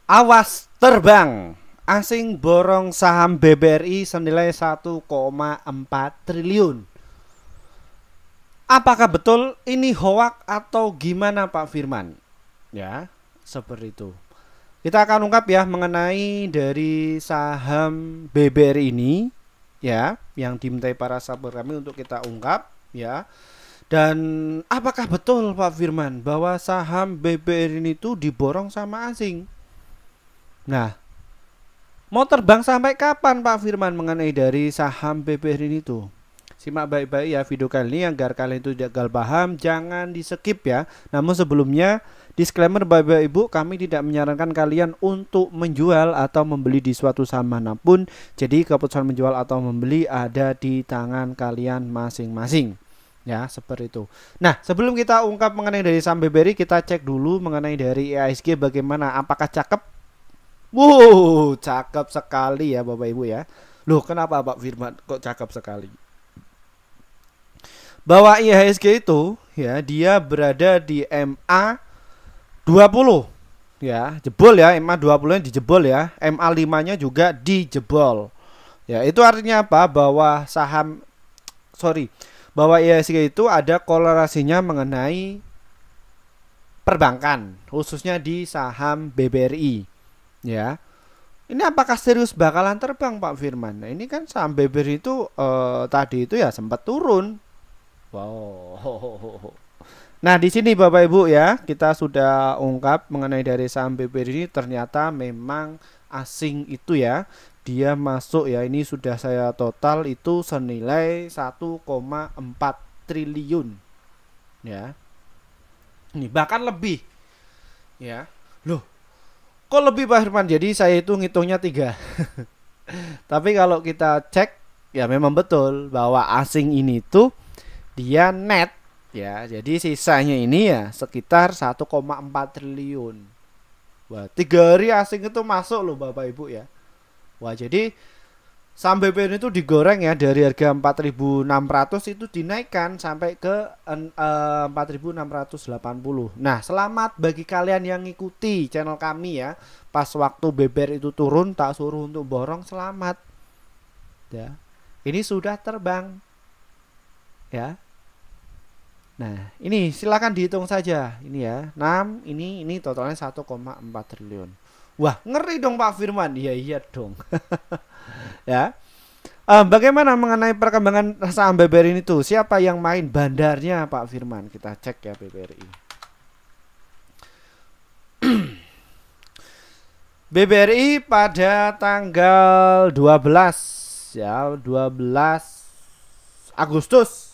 Awas terbang, asing borong saham BBRI senilai 1,4 triliun. Apakah betul ini hoak atau gimana Pak Firman? Ya, seperti itu. Kita akan ungkap ya mengenai dari saham BBRI ini ya, yang dimintai para sahabat kami untuk kita ungkap ya. Dan apakah betul Pak Firman bahwa saham BBRI ini tuh diborong sama asing? Nah, mau terbang sampai kapan Pak Firman mengenai dari saham BBRI ini tuh? Simak baik-baik ya video kali ini agar kalian itu tidak gagal paham, jangan di skip ya. Namun sebelumnya disclaimer Bapak Ibu, kami tidak menyarankan kalian untuk menjual atau membeli di suatu saham manapun. Jadi keputusan menjual atau membeli ada di tangan kalian masing-masing. Ya, seperti itu. Nah, sebelum kita ungkap mengenai dari saham BBRI, kita cek dulu mengenai dari IHSG bagaimana, apakah cakep? Wow, cakep sekali ya Bapak Ibu ya. Loh, kenapa Pak Firman kok cakep sekali? Bahwa IHSG itu ya dia berada di MA 20 ya, jebol ya, MA 20 nya dijebol ya, MA 5 nya juga dijebol ya. Itu artinya apa? Bahwa bahwa IHSG itu ada korelasinya mengenai perbankan, khususnya di saham BBRI ya. Ini apakah serius bakalan terbang Pak Firman? Nah, ini kan saham BBRI itu tadi itu ya sempat turun. Wow. Nah, di sini Bapak Ibu ya, kita sudah ungkap mengenai dari saham BBRI ini ternyata memang asing itu ya. Dia masuk ya, ini sudah saya total itu senilai 1,4 triliun. Ya. Ini bahkan lebih. Ya. Loh, kok lebih Pak Firman? Jadi saya itu ngitungnya 3. Tapi kalau kita cek ya memang betul bahwa asing ini tuh dia net ya, jadi sisanya ini ya sekitar 1,4 triliun. Wah, 3 hari asing itu masuk loh Bapak Ibu ya. Wah, jadi saham BBRI itu digoreng ya, dari harga 4.600 itu dinaikkan sampai ke 4.680. Nah, selamat bagi kalian yang ngikuti channel kami ya. Pas waktu BBRI itu turun tak suruh untuk borong, selamat ya. Ini sudah terbang ya. Nah, ini silakan dihitung saja. Ini ya, 6, ini totalnya 1,4 triliun. Wah, ngeri dong Pak Firman. Iya dong. Ya. Bagaimana mengenai perkembangan saham BBRI ini tuh? Siapa yang main bandarnya Pak Firman? Kita cek ya BBRI. BBRI pada tanggal 12 ya, 12 Agustus.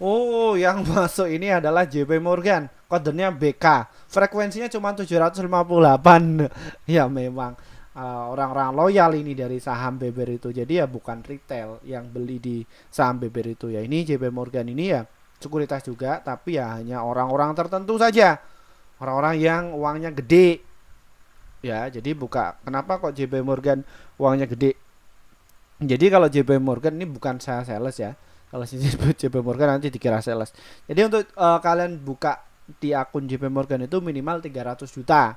Oh, yang masuk ini adalah JP Morgan, kodenya BK, frekuensinya cuma 758. Ya memang orang-orang loyal ini dari saham BBRI itu. Jadi ya bukan retail yang beli di saham BBRI itu ya. Ini JP Morgan ini ya sekuritas juga, tapi ya hanya orang-orang tertentu saja, orang-orang yang uangnya gede ya. Jadi kenapa kok JP Morgan uangnya gede? Jadi kalau JP Morgan ini bukan saya sales ya. Kalau JP Morgan nanti dikira sales. Jadi untuk kalian buka di akun JP Morgan itu minimal 300 juta.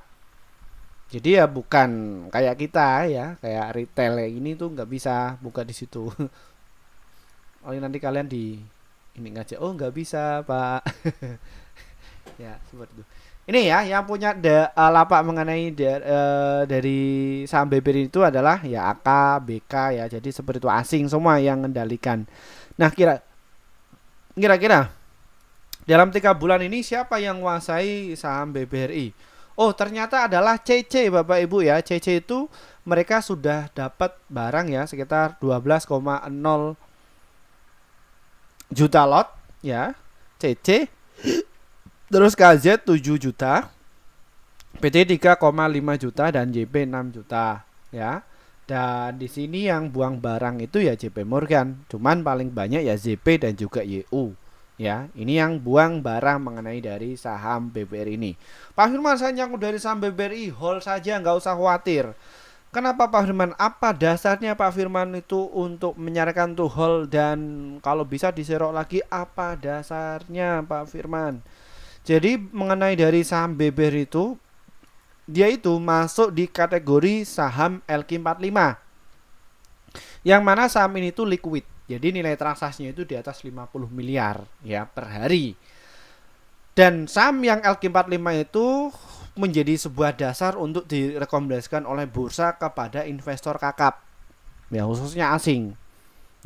Jadi ya bukan kayak kita ya, kayak retail ini tuh nggak bisa buka di situ. Oh, nanti kalian di ini ngajak, oh nggak bisa Pak. Ya seperti itu. Ini ya yang punya lapak mengenai dari saham BBRI itu adalah ya AK, BK ya. Jadi seperti itu, asing semua yang mengendalikan. Nah, kira-kira dalam 3 bulan ini siapa yang menguasai saham BBRI? Oh, ternyata adalah CC Bapak Ibu ya. CC itu mereka sudah dapat barang ya sekitar 12,0 juta lot ya. CC. Terus KZ 7 juta. PT 3,5 juta dan JP 6 juta ya. Dan di sini yang buang barang itu ya JP Morgan, cuman paling banyak ya ZP dan juga YU. Ya, ini yang buang barang mengenai dari saham BBRI ini. Pak Firman, saya nyangkut dari saham BBRI, hold saja, nggak usah khawatir. Kenapa Pak Firman? Apa dasarnya Pak Firman itu untuk menyarankan tuh hold, dan kalau bisa diserok lagi apa dasarnya Pak Firman? Jadi mengenai dari saham BBRI itu dia itu masuk di kategori saham LQ45. Yang mana saham ini tuh liquid. Jadi nilai transaksinya itu di atas 50 miliar ya per hari. Dan saham yang LQ45 itu menjadi sebuah dasar untuk direkomendasikan oleh bursa kepada investor kakap. Ya, khususnya asing.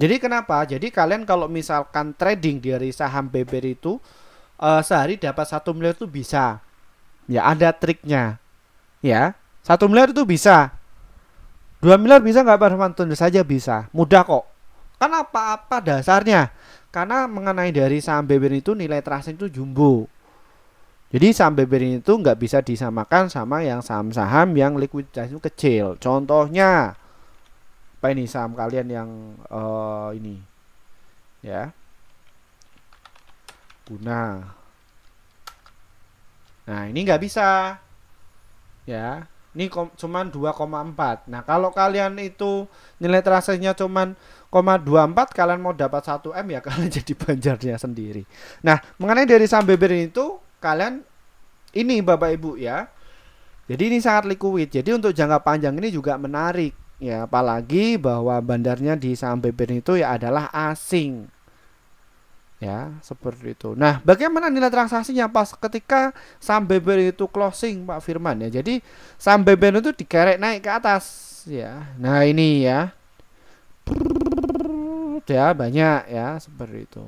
Jadi kenapa? Jadi kalian kalau misalkan trading dari saham BBR itu sehari dapat 1 miliar itu bisa. Ya, ada triknya. Ya, 1 miliar itu bisa. 2 miliar bisa nggak Pak Firman? Tentu saja bisa. Mudah kok. Kan apa dasarnya? Karena mengenai dari saham BBR itu nilai transaksi itu jumbo. Jadi saham BBR itu nggak bisa disamakan sama yang saham-saham yang likuiditas itu kecil. Contohnya apa ini saham kalian yang ini ya, Guna. Nah ini nggak bisa ya. Ini cuman 2,4. Nah kalau kalian itu nilai transaksinya cuman 0,24, kalian mau dapat 1 M ya kalian jadi banjarnya sendiri. Nah mengenai dari saham BBR itu kalian ini Bapak Ibu ya. Jadi ini sangat liquid. Jadi untuk jangka panjang ini juga menarik ya, apalagi bahwa bandarnya di saham BBR itu ya adalah asing. Ya, seperti itu. Nah, bagaimana nilai transaksinya pas ketika saham BBR itu closing Pak Firman ya. Jadi saham BBR itu dikerek naik ke atas ya. Nah, ini ya. Ya, banyak ya seperti itu.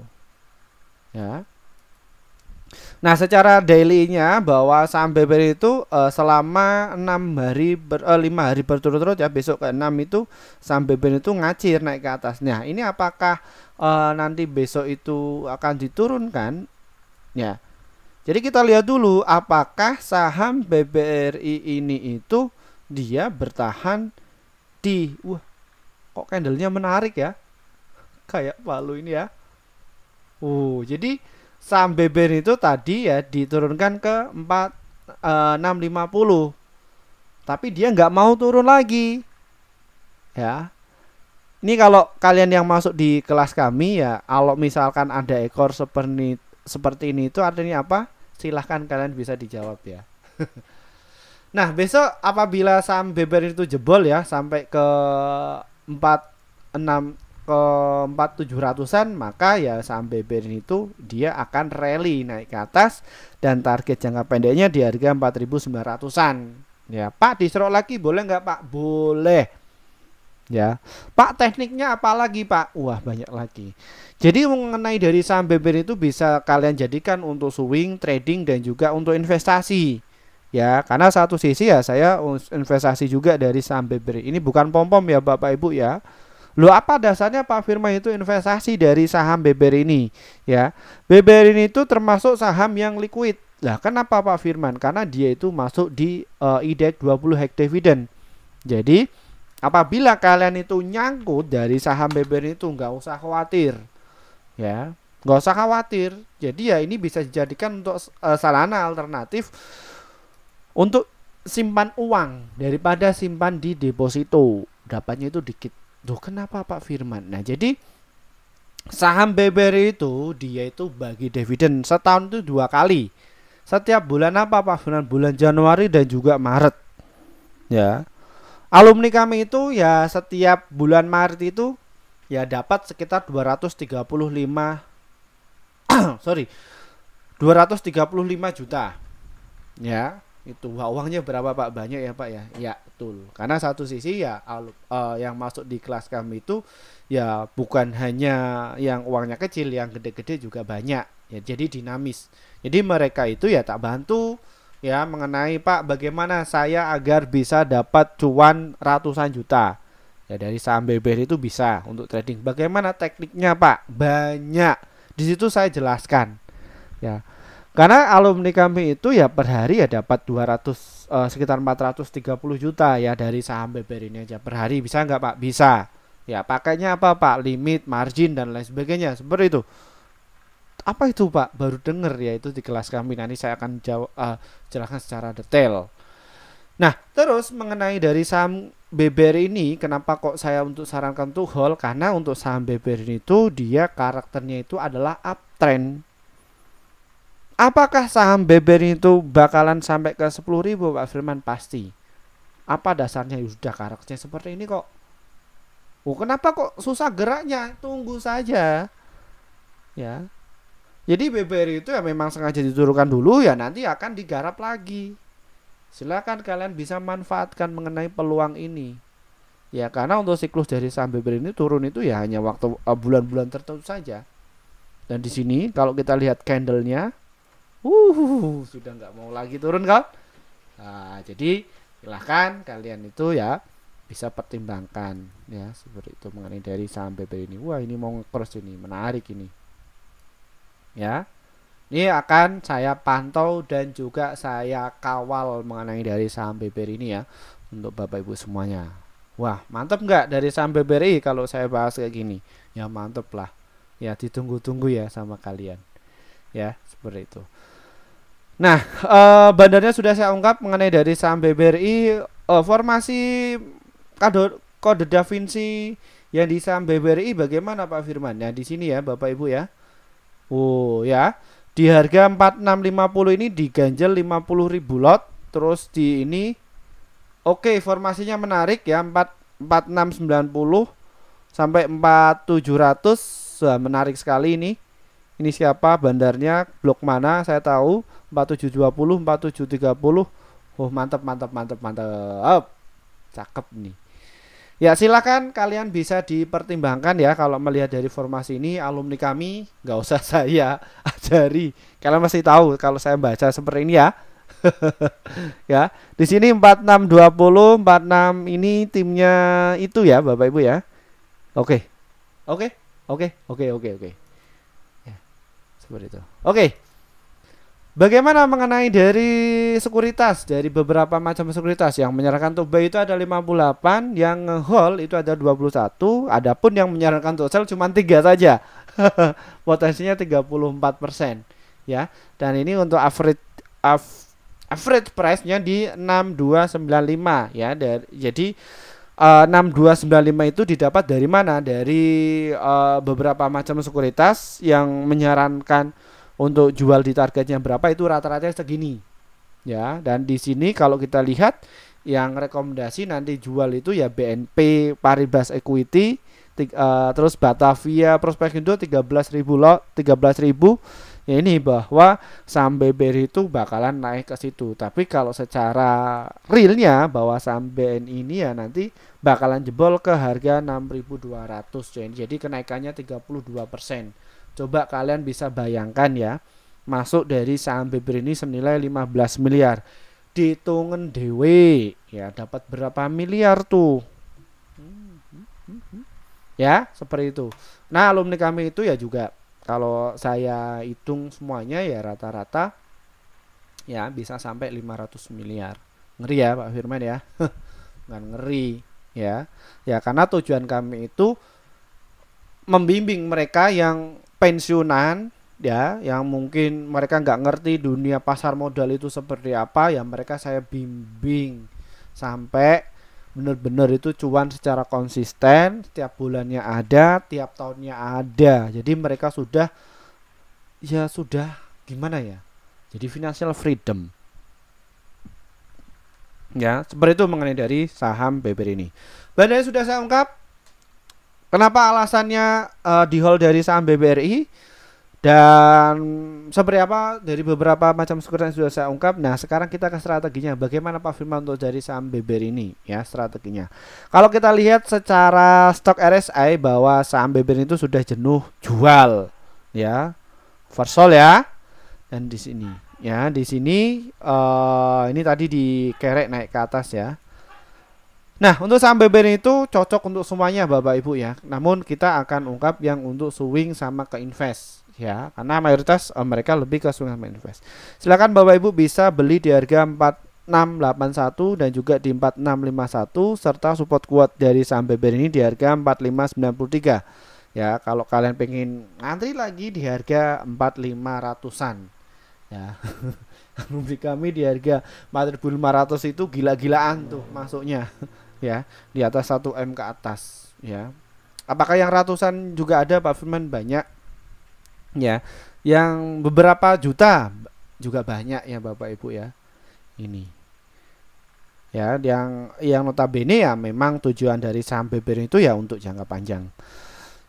Ya. Nah, secara daily-nya bahwa saham BBR itu selama 5 hari berturut-turut ya, besok ke-6 itu saham BBR itu ngacir naik ke atas. Nah, ini apakah nanti besok itu akan diturunkan? Ya. Jadi kita lihat dulu apakah saham BBRI ini itu dia bertahan di kok candlenya menarik ya? Kayak palu ini ya. Jadi saham BBR itu tadi ya diturunkan ke 4650. Tapi dia nggak mau turun lagi. Ya. Ini kalau kalian yang masuk di kelas kami ya, kalau misalkan ada ekor seperti ini itu artinya apa? Silahkan kalian bisa dijawab ya. Nah, besok apabila saham BBR itu jebol ya sampai ke 4700-an, maka ya saham BBR itu dia akan rally naik ke atas dan target jangka pendeknya di harga 4900-an. Ya, Pak diserok lagi boleh nggak Pak? Boleh. Ya, Pak tekniknya apa lagi Pak? Wah banyak lagi. Jadi mengenai dari saham BBR itu bisa kalian jadikan untuk swing trading dan juga untuk investasi. Ya, karena satu sisi ya saya investasi juga dari saham BBR. Ini bukan pom-pom ya Bapak Ibu ya. Loh apa dasarnya Pak Firman itu investasi dari saham BBR ini? Ya, BBR ini itu termasuk saham yang liquid. Lah kenapa Pak Firman? Karena dia itu masuk di IDX 20 High Dividend. Jadi apabila kalian itu nyangkut dari saham BBR itu nggak usah khawatir, ya, nggak usah khawatir. Jadi ya ini bisa dijadikan untuk sarana alternatif untuk simpan uang daripada simpan di deposito. Dapatnya itu dikit. Duh, kenapa Pak Firman? Nah jadi saham BBR itu dia itu bagi dividen setahun itu 2 kali. Setiap bulan apa Pak Firman? Bulan Januari dan juga Maret. Ya. Alumni kami itu ya setiap bulan Maret itu ya dapat sekitar 235 juta. Ya, itu uangnya berapa Pak? Banyak ya Pak ya? Ya, betul. Karena satu sisi ya yang masuk di kelas kami itu ya bukan hanya yang uangnya kecil, yang gede-gede juga banyak. Ya, jadi dinamis. Jadi mereka itu ya tak bantu ya mengenai Pak bagaimana saya agar bisa dapat cuan ratusan juta ya dari saham BBR itu bisa untuk trading. Bagaimana tekniknya Pak? Banyak. Di situ saya jelaskan. Ya. Karena alumni kami itu ya per hari ya dapat sekitar 430 juta ya dari saham BBR ini aja per hari. Bisa nggak Pak? Bisa. Ya pakainya apa Pak? Limit, margin dan lain sebagainya. Seperti itu. Apa itu Pak? Baru dengar ya itu di kelas kami. Nanti saya akan jelaskan secara detail. Nah terus mengenai dari saham BBR ini, kenapa kok saya untuk sarankan untuk hold? Karena untuk saham BBR itu dia karakternya itu adalah uptrend. Apakah saham BBRI itu bakalan sampai ke 10.000 Pak Firman? Pasti. Apa dasarnya? Sudah karakternya seperti ini kok. Oh, kenapa kok susah geraknya? Tunggu saja. Ya. Jadi BBRI itu ya memang sengaja diturunkan dulu, ya nanti akan digarap lagi. Silakan kalian bisa manfaatkan mengenai peluang ini. Ya, karena untuk siklus dari saham BBRI ini turun itu ya hanya waktu bulan-bulan tertentu saja. Dan di sini kalau kita lihat candlenya, sudah nggak mau lagi turun kan? Nah, jadi silahkan kalian itu ya bisa pertimbangkan ya seperti itu mengenai dari saham BBRI ini. Wah, ini mau nge-cross ini, menarik ini. Ya. Ini akan saya pantau dan juga saya kawal mengenai dari saham BBRI ini ya untuk Bapak Ibu semuanya. Wah, mantap nggak dari saham BBRI kalau saya bahas kayak gini? Ya mantep lah. Ya ditunggu-tunggu ya sama kalian. Ya, seperti itu. Nah, bandarnya sudah saya ungkap mengenai dari saham BBRI, formasi kode Da Vinci yang di saham BBRI bagaimana Pak Firman? Ya di sini ya Bapak Ibu ya. Oh ya, di harga 4650 ini diganjel 50.000 lot, terus di ini oke, formasinya menarik ya, 4690 sampai 4700. Wah, menarik sekali ini. Ini siapa bandarnya, blok mana saya tahu, 4720, 4730. Oh, mantap mantap mantap mantap. Cakep nih. Ya silakan kalian bisa dipertimbangkan ya kalau melihat dari formasi ini. Alumni kami nggak usah saya ajari, kalian masih tahu kalau saya baca seperti ini ya. Ya di sini 4620 46 ini timnya itu ya Bapak Ibu ya. Oke oke oke oke oke oke ya, seperti itu. Oke, bagaimana mengenai dari sekuritas, dari beberapa macam sekuritas yang menyerahkan to buy itu ada 58, yang hold itu ada 21, adapun yang menyarankan to sell cuma 3 saja. Potensinya 34% ya. Dan ini untuk average price-nya di 6295 ya. Jadi 6295 itu didapat dari mana? Dari beberapa macam sekuritas yang menyarankan untuk jual di targetnya berapa, itu rata-rata segini ya. Dan di sini kalau kita lihat yang rekomendasi nanti jual itu ya BNP Paribas Equity, terus Batavia Prospekindo 13.000 lot, 13.000 ya. Ini bahwa saham BBRI itu bakalan naik ke situ. Tapi kalau secara realnya bahwa saham BNI ini ya nanti bakalan jebol ke harga 6.200 ya. Jadi kenaikannya 32%. Coba kalian bisa bayangkan ya, masuk dari saham BBRI ini senilai 15 miliar. Ditungen dewe ya dapat berapa miliar tuh. Ya, seperti itu. Nah, alumni kami itu ya juga kalau saya hitung semuanya ya rata-rata ya bisa sampai 500 miliar. Ngeri ya Pak Firman ya. Nggak ngeri ya. Ya karena tujuan kami itu membimbing mereka yang pensiunan ya, yang mungkin mereka nggak ngerti dunia pasar modal itu seperti apa ya, mereka saya bimbing sampai benar-benar itu cuan secara konsisten, setiap bulannya ada, tiap tahunnya ada. Jadi mereka sudah gimana ya, jadi financial freedom ya. Seperti itu mengenai dari saham BBRI ini. Bandanya sudah saya ungkap kenapa alasannya di hold dari saham BBRI, dan seperti apa dari beberapa macam sekuritas yang sudah saya ungkap. Nah sekarang kita ke strateginya, bagaimana Pak Firman untuk dari saham BBRI ini ya. Strateginya kalau kita lihat secara stok RSI bahwa saham BBRI itu sudah jenuh jual ya, oversold ya. Dan di sini ya, di sini ini tadi dikerek naik ke atas ya. Nah untuk saham BBRI itu cocok untuk semuanya Bapak Ibu ya, namun kita akan ungkap yang untuk swing sama ke invest ya, karena mayoritas mereka lebih ke swing sama invest. Silakan Bapak Ibu bisa beli di harga 4681 dan juga di 4651, serta support kuat dari saham BBRI ini di harga 4593 ya. Kalau kalian pengen ngantri lagi di harga 4500-an ya. Alumni kami di harga 4.500 itu gila-gilaan tuh masuknya ya, di atas 1M ke atas ya. Apakah yang ratusan juga ada Pak Firman? Banyak ya. yang beberapa juta juga banyak ya Bapak Ibu ya. Ini ya, yang notabene ya memang tujuan dari saham BBRI itu ya untuk jangka panjang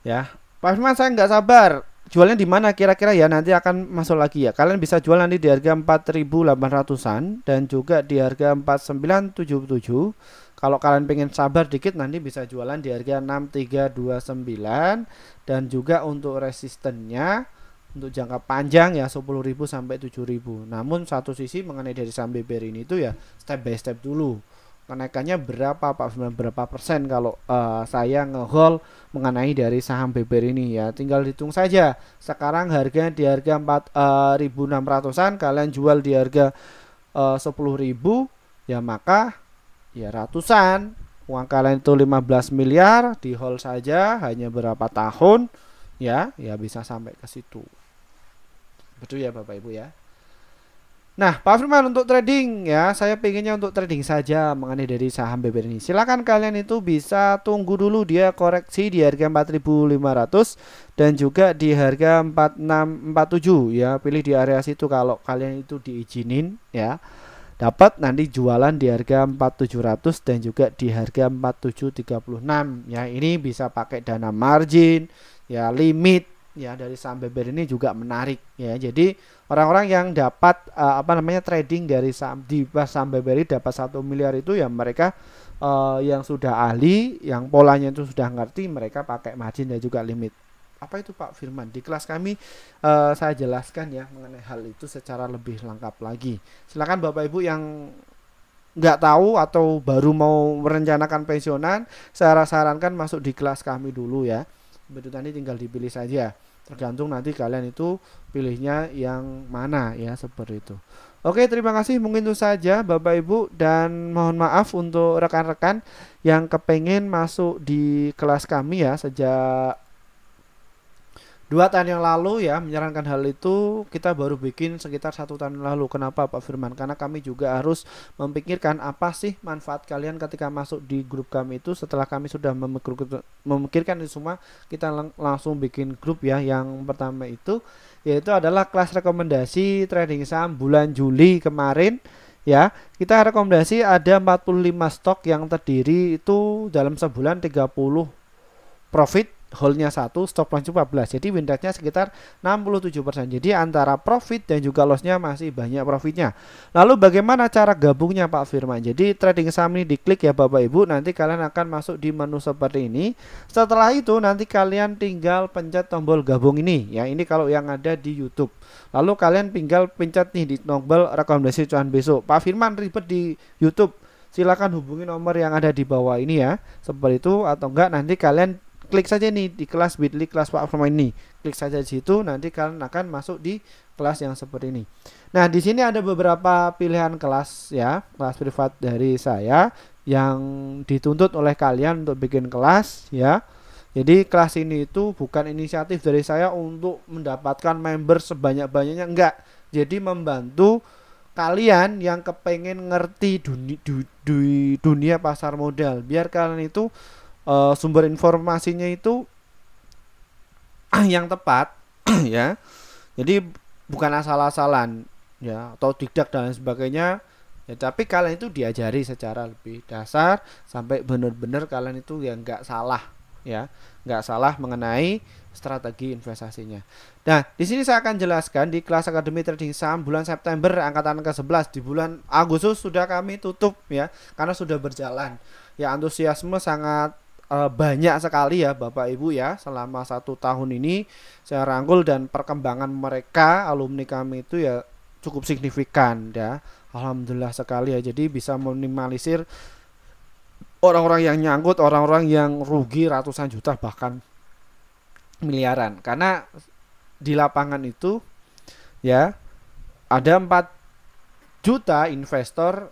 ya. Pak Firman, saya nggak sabar jualnya di mana kira-kira ya, nanti akan masuk lagi ya. Kalian bisa jual nanti di harga 4.800-an dan juga di harga 4.977. Kalau kalian pengen sabar dikit nanti bisa jualan di harga 6.329, dan juga untuk resistennya untuk jangka panjang ya 10.000 sampai 7.000. Namun satu sisi mengenai dari saham BBRI ini itu ya step by step dulu. Kenaikannya berapa Pak Firman, berapa persen kalau saya nge-hold mengenai dari saham BBRI ini ya, tinggal hitung saja. Sekarang harganya di harga 4.600-an, kalian jual di harga 10.000 ya, maka ya ratusan. Uang kalian itu 15 miliar, di hold saja hanya berapa tahun ya, ya bisa sampai ke situ. Betul ya Bapak Ibu ya. Nah Pak Firman, untuk trading ya, saya pengennya untuk trading saja mengenai dari saham BBRI ini. Silakan kalian itu bisa tunggu dulu dia koreksi di harga 4.500 dan juga di harga 4647 ya. Pilih di area situ kalau kalian itu diizinin ya. Dapat nanti jualan di harga 4700 dan juga di harga 4736 ya. Ini bisa pakai dana margin ya, limit ya dari saham BBRI ini juga menarik ya. Jadi orang-orang yang dapat trading dari saham di saham BBRI dapat 1 miliar itu ya mereka yang sudah ahli, yang polanya itu sudah ngerti, mereka pakai margin dan juga limit. Apa itu Pak Firman? Di kelas kami saya jelaskan ya mengenai hal itu secara lebih lengkap lagi. Silakan Bapak Ibu yang nggak tahu atau baru mau merencanakan pensiunan, saya sarankan masuk di kelas kami dulu ya. Betul, tadi tinggal dipilih saja, tergantung nanti kalian itu pilihnya yang mana ya, seperti itu. Oke, terima kasih, mungkin itu saja Bapak Ibu, dan mohon maaf untuk rekan-rekan yang kepengen masuk di kelas kami ya. Sejak 2 tahun yang lalu ya menyarankan hal itu, kita baru bikin sekitar 1 tahun lalu. Kenapa Pak Firman? Karena kami juga harus memikirkan apa sih manfaat kalian ketika masuk di grup kami itu. Setelah kami sudah memikirkan itu semua, kita langsung bikin grup ya. Yang pertama itu yaitu adalah kelas rekomendasi trading saham bulan Juli kemarin ya. Kita rekomendasi ada 45 stok yang terdiri itu dalam sebulan 30 profit, holdnya 1, stop loss 14. Jadi win rate-nya sekitar 67%. Jadi antara profit dan juga lossnya masih banyak profitnya. Lalu bagaimana cara gabungnya Pak Firman? Jadi trading saham ini diklik ya Bapak Ibu, nanti kalian akan masuk di menu seperti ini. Setelah itu nanti kalian tinggal pencet tombol gabung ini ya. Ini kalau yang ada di YouTube. Lalu kalian tinggal pencet nih di tombol rekomendasi cuan besok. Pak Firman ribet di YouTube, silakan hubungi nomor yang ada di bawah ini ya. Seperti itu, atau enggak nanti kalian klik saja nih di kelas Bitly kelas Pak Firman ini. Klik saja di situ, nanti kalian akan masuk di kelas yang seperti ini. Nah, di sini ada beberapa pilihan kelas ya, kelas privat dari saya yang dituntut oleh kalian untuk bikin kelas ya. Jadi kelas ini itu bukan inisiatif dari saya untuk mendapatkan member sebanyak-banyaknya, enggak. Jadi membantu kalian yang kepengen ngerti dunia pasar modal, biar kalian itu sumber informasinya itu yang tepat ya. Jadi bukan asal-asalan ya atau tidak dan lain sebagainya ya, tapi kalian itu diajari secara lebih dasar sampai benar-benar kalian itu yang nggak salah ya, nggak salah mengenai strategi investasinya. Nah, di sini saya akan jelaskan di kelas Akademi Trading Saham bulan September angkatan ke-11. Di bulan Agustus sudah kami tutup ya, karena sudah berjalan ya, antusiasme sangat banyak sekali ya Bapak Ibu ya. Selama 1 tahun ini saya rangkul dan perkembangan mereka alumni kami itu ya cukup signifikan ya. Alhamdulillah sekali ya. Jadi bisa meminimalisir orang-orang yang nyangkut, orang-orang yang rugi ratusan juta bahkan miliaran. Karena di lapangan itu ya ada 4 juta investor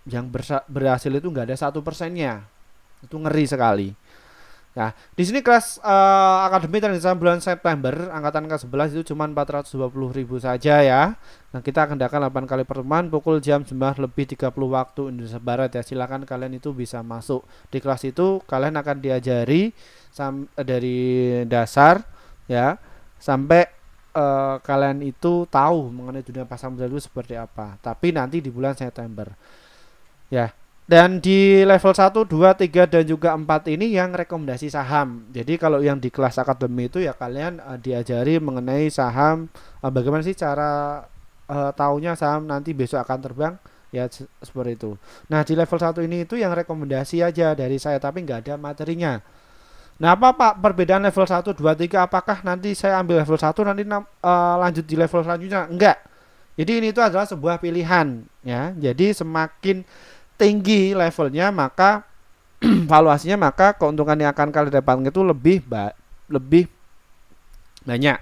yang berhasil itu nggak ada 1%-nya. Itu ngeri sekali. Nah, di sini kelas Akademi Trading Saham bulan September angkatan ke-11 itu cuma 420.000 saja ya. Nah, kita akan adakan 8 kali pertemuan pukul jam 9:30 waktu Indonesia Barat ya. Silakan kalian itu bisa masuk. Di kelas itu kalian akan diajari dari dasar ya sampai kalian itu tahu mengenai dunia pasar modal itu seperti apa, tapi nanti di bulan September ya. Dan di level 1, 2, 3 dan juga 4 ini yang rekomendasi saham. Jadi kalau yang di kelas akademi itu ya kalian diajari mengenai saham, bagaimana sih cara taunya saham nanti besok akan terbang ya, seperti itu. Nah, di level 1 ini itu yang rekomendasi aja dari saya, tapi nggak ada materinya. Nah, apa Pak perbedaan level 1, 2, 3? Apakah nanti saya ambil level 1 nanti lanjut di level selanjutnya? Enggak. Jadi ini itu adalah sebuah pilihan ya. Jadi semakin tinggi levelnya maka valuasinya, maka keuntungan yang akan kalian dapatkan itu lebih banyak.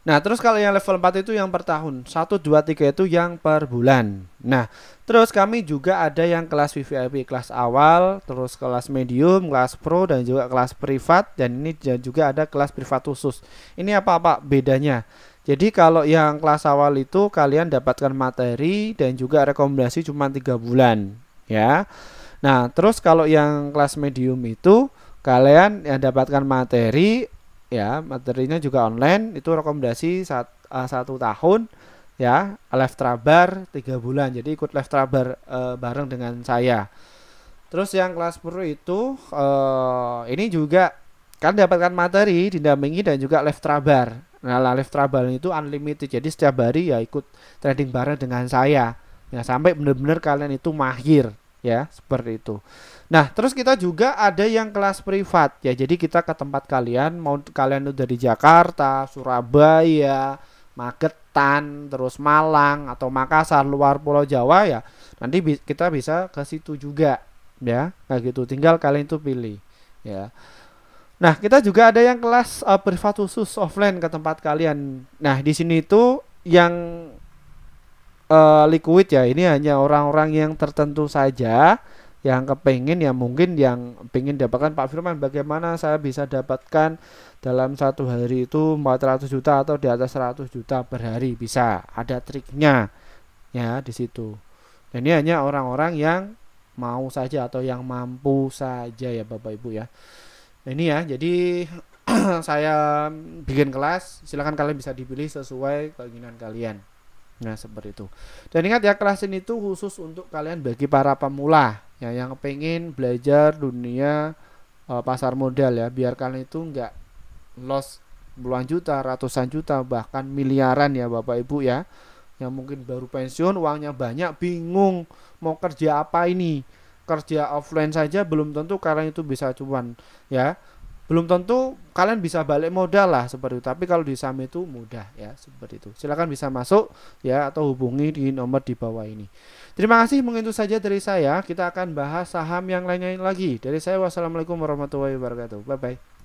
Nah, terus kalau yang level 4 itu yang per tahun, 1, 2, 3 itu yang per bulan. Nah, terus kami juga ada yang kelas VVIP, kelas awal, terus kelas medium, kelas pro, dan juga kelas privat. Dan ini juga ada kelas privat khusus. Ini apa bedanya? Jadi kalau yang kelas awal itu kalian dapatkan materi dan juga rekomendasi cuma 3 bulan ya. Nah, terus kalau yang kelas medium itu kalian yang dapatkan materi ya, materinya juga online, itu rekomendasi 1 tahun ya, live trabar 3 bulan. Jadi ikut live trabar bareng dengan saya. Terus yang kelas pro itu ini juga kan dapatkan materi, didampingi dan juga live trabar. Nah, live trabar itu unlimited. Jadi setiap hari ya ikut trading bareng dengan saya. Ya, sampai benar-benar kalian itu mahir ya, seperti itu. Nah, terus kita juga ada yang kelas privat ya. Jadi kita ke tempat kalian, mau kalian udah di Jakarta, Surabaya, Magetan, terus Malang atau Makassar, luar Pulau Jawa ya. Nanti kita bisa ke situ juga ya. Kayak gitu. Tinggal kalian itu pilih ya. Nah, kita juga ada yang kelas privat khusus offline ke tempat kalian. Nah, di sini itu yang liquid ya, ini hanya orang-orang yang tertentu saja yang kepengen, ya mungkin yang pengen dapatkan Pak Firman bagaimana saya bisa dapatkan dalam 1 hari itu 400 juta atau di atas 100 juta per hari, bisa, ada triknya ya di situ. Dan ini hanya orang-orang yang mau saja atau yang mampu saja ya Bapak Ibu ya. Ini ya, jadi saya bikin kelas, silahkan kalian bisa dipilih sesuai keinginan kalian. Nah, seperti itu. Dan ingat ya, kelas ini tuh khusus untuk kalian bagi para pemula ya, yang pengen belajar dunia pasar modal ya, biar kalian itu nggak loss puluhan juta, ratusan juta, bahkan miliaran ya Bapak Ibu ya. Yang mungkin baru pensiun, uangnya banyak, bingung mau kerja apa ini. Kerja offline saja belum tentu kalian itu bisa cuan ya, belum tentu kalian bisa balik modal lah seperti itu. Tapi kalau di saham itu mudah ya, seperti itu. Silakan bisa masuk ya, atau hubungi di nomor di bawah ini. Terima kasih, mungkin itu saja dari saya. Kita akan bahas saham yang lainnya lagi. Dari saya, wassalamualaikum warahmatullahi wabarakatuh. Bye bye.